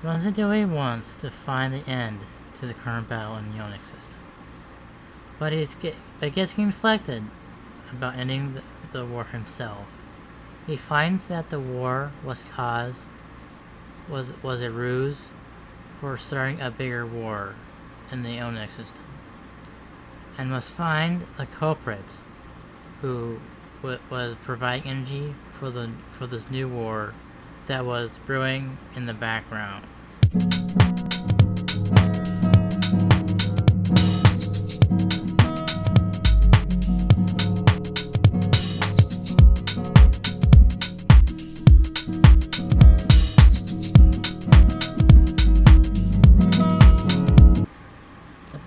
Runseedoy wants to find the end to the current battle in the Onex System, but gets conflicted about ending the war himself. He finds that the war was a ruse for starting a bigger war in the Onex System, and must find the culprit who was providing energy for this new war that was brewing in the background. The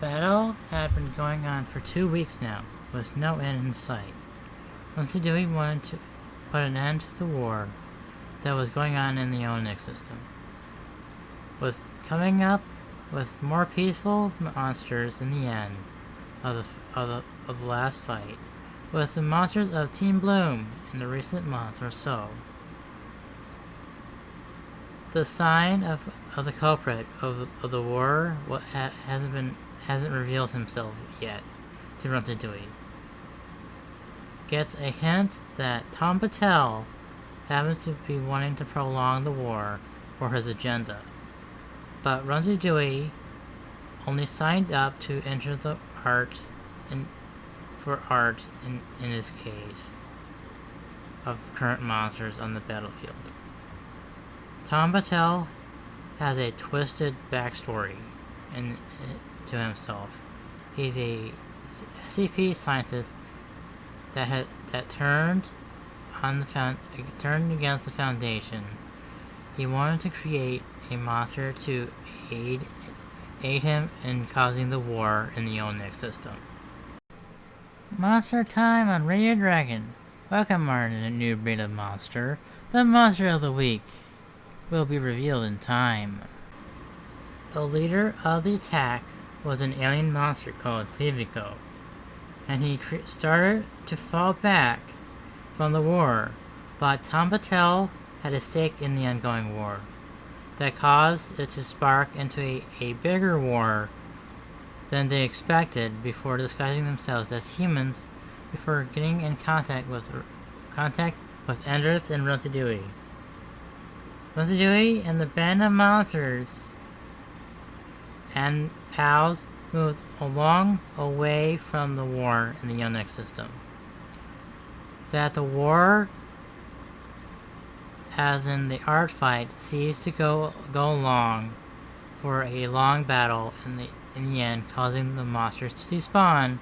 battle had been going on for 2 weeks now, with no end in sight. Runseedoy wanted to put an end to the war that was going on in the Onex System, with coming up with more peaceful monsters in the end of the last fight, with the monsters of Team Bloom in the recent month or so. The sign of the culprit of the war hasn't revealed himself yet to Runseedoy. Gets a hint that Tom Patel happens to be wanting to prolong the war for his agenda, but Runseedoy only signed up to enter the art in his case of current monsters on the battlefield. Tom Patel has a twisted backstory to himself. He's a SCP scientist that turned against the Foundation. He wanted to create a monster to aid him in causing the war in the Onex System. Monster time on Radio Dragon. Welcome, our new breed of monster. The monster of the week will be revealed in time. The leader of the attack was an alien monster called Clevico, and he started to fall back from the war, but Tom Patel had a stake in the ongoing war that caused it to spark into a bigger war than they expected before disguising themselves as humans before getting in contact with Andrus and Runseedoy. Runseedoy and the band of monsters and pals moved away from the war in the Onex System. That the war, as in the art fight, ceased to go along for a long battle in the end, causing the monsters to despawn,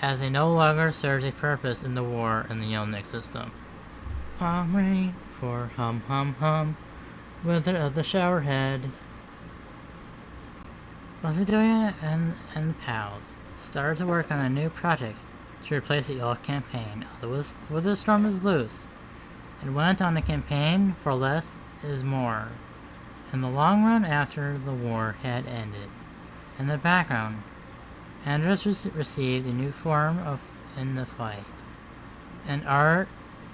as they no longer served a purpose in the war in the Onex System. Palm rain for hum hum hum, wither of the showerhead. Runseedoy and pals started to work on a new project to replace the old campaign. The Wither Storm is loose, and went on a campaign for less is more. In the long run after the war had ended. In the background, Andrus received a new form in the fight, and art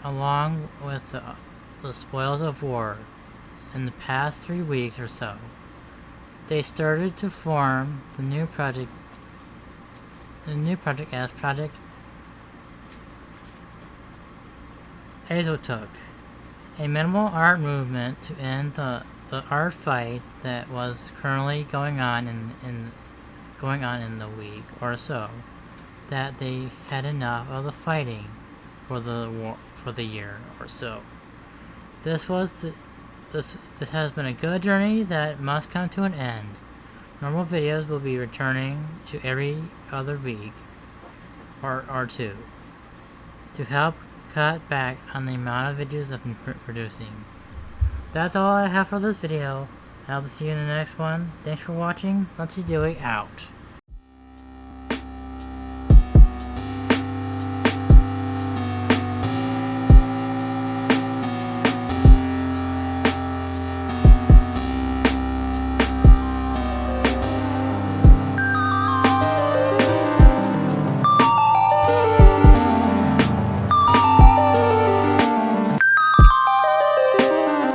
along with the spoils of war in the past 3 weeks or so. They started to form the new project as Project Azotuk, a minimal art movement to end the art fight that was currently going on in the week or so, that they had enough of the fighting for the year or so. This has been a good journey that must come to an end. Normal videos will be returning to every other week or two to help cut back on the amount of videos I've been producing. That's all I have for this video. I'll see you in the next one. Thanks for watching. Runseedoy out.